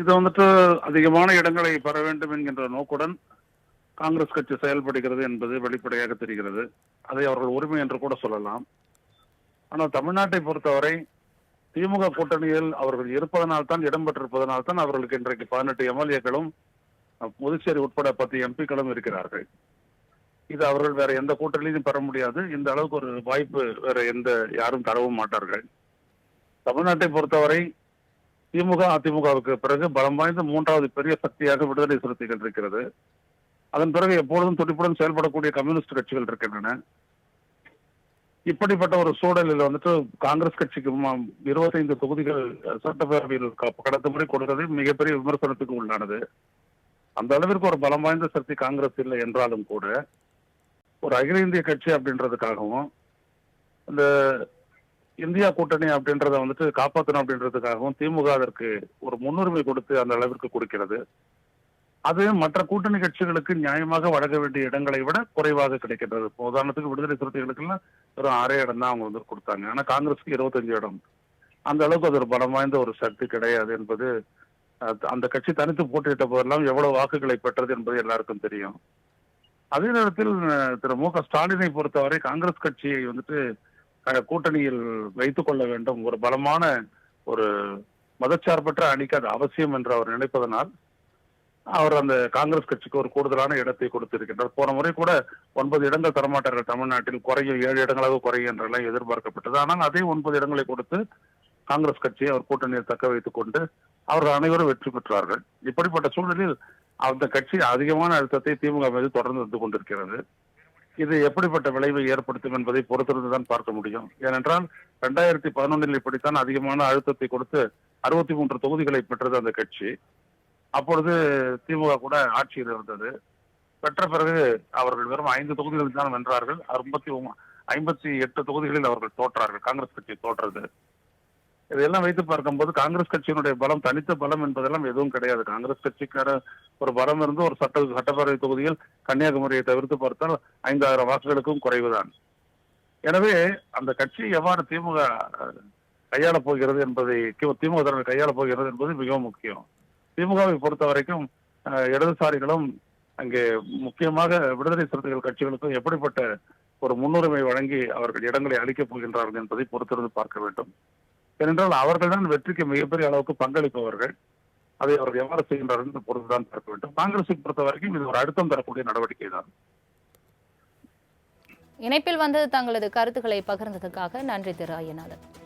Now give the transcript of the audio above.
இது வந்துட்டு அதிகமான இடங்களை பெற வேண்டும் என்கின்ற நோக்குடன் காங்கிரஸ் கட்சி செயல்படுகிறது என்பது வெளிப்படையாக தெரிகிறது. அதை அவர்கள் உரிமை என்று கூட சொல்லலாம். ஆனால் தமிழ்நாட்டை பொறுத்தவரை திமுக கூட்டணியில் அவர்கள் இருப்பதனால் தான், இடம்பெற்றிருப்பதனால் தான் அவர்களுக்கு இன்றைக்கு 18 எம்எல்ஏக்களும் புதுச்சேரி உட்பட 10 எம்பிக்களும் இருக்கிறார்கள். இது அவர்கள் வேற எந்த கூட்டணியிலும் பெற முடியாது. இந்த அளவுக்கு ஒரு வாய்ப்பு வேற எந்த யாரும் தரவும் மாட்டார்கள். தமிழ்நாட்டை பொறுத்தவரை திமுக அதிமுகவுக்கு பிறகு பலம் வாய்ந்த மூன்றாவது பெரிய சக்தியாக விடுதலை சிறுத்தைகள் இருக்கிறது. அதன் பிறகு எப்பொழுதும் துடிப்புடன் செயல்படக்கூடிய கம்யூனிஸ்ட் கட்சிகள் இருக்கின்றன. இப்படிப்பட்ட ஒரு சூழலில் வந்துட்டு காங்கிரஸ் கட்சிக்கு 25 தொகுதிகள் சட்டப்பேரவையில் கடந்த முறை கொடுத்தது மிகப்பெரிய விமர்சனத்துக்கு உள்ளானது. அந்த அளவிற்கு ஒரு பலம் வாய்ந்த சக்தி காங்கிரஸ் இல்லை என்றாலும் கூட ஒரு அகில இந்திய கட்சி அப்படின்றதுக்காகவும் இந்த இந்தியா கூட்டணி அப்படின்றத வந்துட்டு காப்பாற்றணும் அப்படின்றதுக்காகவும் திமுக அதற்கு ஒரு முன்னுரிமை கொடுத்து அந்த அளவிற்கு கொடுக்கிறது. அது மற்ற கூட்டணி கட்சிகளுக்கு நியாயமாக வழங்க வேண்டிய இடங்களை விட குறைவாக கிடைக்கின்றது. உதாரணத்துக்கு விடுதலை சிறுத்தைகளுக்கெல்லாம் வெறும் 6 இடம் தான் அவங்க வந்து கொடுத்தாங்க. ஆனா காங்கிரஸுக்கு 25 இடம். அந்த அளவுக்கு அது ஒரு பலம் வாய்ந்த ஒரு சக்தி கிடையாது என்பது அந்த கட்சி தனித்து போட்டியிட்ட போதெல்லாம் எவ்வளவு வாக்குகளை பெற்றது என்பது எல்லாருக்கும் தெரியும். அதே நேரத்தில் திரு மு க ஸ்டாலினை பொறுத்தவரை காங்கிரஸ் கட்சியை வந்துட்டு கூட்டணியில் வைத்துக் கொள்ள வேண்டும், ஒரு பலமான ஒரு மதச்சார்பற்ற அணிக்கு அது அவசியம் என்று அவர் நினைப்பதனால் அவர் அந்த காங்கிரஸ் கட்சிக்கு ஒரு கூடுதலான இடத்தை கொடுத்திருக்கின்றார். போன முறை கூட 9 இடங்கள் தரமாட்டார்கள், தமிழ்நாட்டில் குறையும் 7 இடங்களாக குறையும் என்றெல்லாம் எதிர்பார்க்கப்பட்டது. ஆனால் அதே 9 இடங்களை கொடுத்து காங்கிரஸ் கட்சியை அவர் கூட்டணியை தக்க வைத்துக் கொண்டு அவர்கள் அனைவரும் வெற்றி பெற்றார்கள். இப்படிப்பட்ட சூழலில் அந்த கட்சி அதிகமான அழுத்தத்தை திமுக மீது தொடர்ந்து வந்து கொண்டிருக்கிறது. இது எப்படிப்பட்ட விளைவை ஏற்படுத்தும் என்பதை பொறுத்திருந்துதான் பார்க்க முடியும். ஏனென்றால் 2011 இப்படித்தான் அதிகமான அழுத்தத்தை கொடுத்து 63 தொகுதிகளை பெற்றது அந்த கட்சி. அப்பொழுது திமுக கூட ஆட்சியில் இருந்தது. பெற்ற பிறகு அவர்கள் வெறும் 5 தொகுதிகளில் தான் வென்றார்கள். 58 தொகுதிகளில் அவர்கள் தோற்றார்கள். காங்கிரஸ் கட்சி தோற்றது. இதெல்லாம் வைத்து பார்க்கும்போது காங்கிரஸ் கட்சியினுடைய பலம் தனித்த பலம் என்பதெல்லாம் எதுவும் கிடையாது. காங்கிரஸ் கட்சிக்கார ஒரு பலம் இருந்து ஒரு சட்டப்பேரவை தொகுதியில் கன்னியாகுமரியை தவிர்த்து பார்த்தால் 5000 வாக்குகளுக்கும் குறைவுதான். எனவே அந்த கட்சியை எவ்வாறு திமுக கையாளப் போகிறது என்பதை, திமுக தலைமை கையாளப் போகிறது என்பது மிகவும் முக்கியம். திமுகவை பொறுத்த வரைக்கும் இடதுசாரிகளும் அங்கே முக்கியமாக விடுதலை சிறுத்தைகள் கட்சிகளுக்கும் எப்படிப்பட்ட ஒரு முன்னுரிமை வழங்கி அவர்கள் இடங்களை அளிக்கப் போகின்றார்கள் என்பதை பொறுத்திருந்து பார்க்க வேண்டும். ஏனென்றால் அவர்கள் தான் வெற்றிக்கு மிகப்பெரிய அளவுக்கு பங்களிப்பவர்கள். அதை அவர்கள் எவ்வாறு செய்கின்றார்கள் என்று பொறுத்துதான் பார்க்க வேண்டும். காங்கிரஸை பொறுத்த வரைக்கும் இது ஒரு அழுத்தம் தரக்கூடிய நடவடிக்கை தான். இணைப்பில் வந்து தங்களது கருத்துக்களை பகிர்ந்ததுக்காக நன்றி திரு ஐயநாதன்.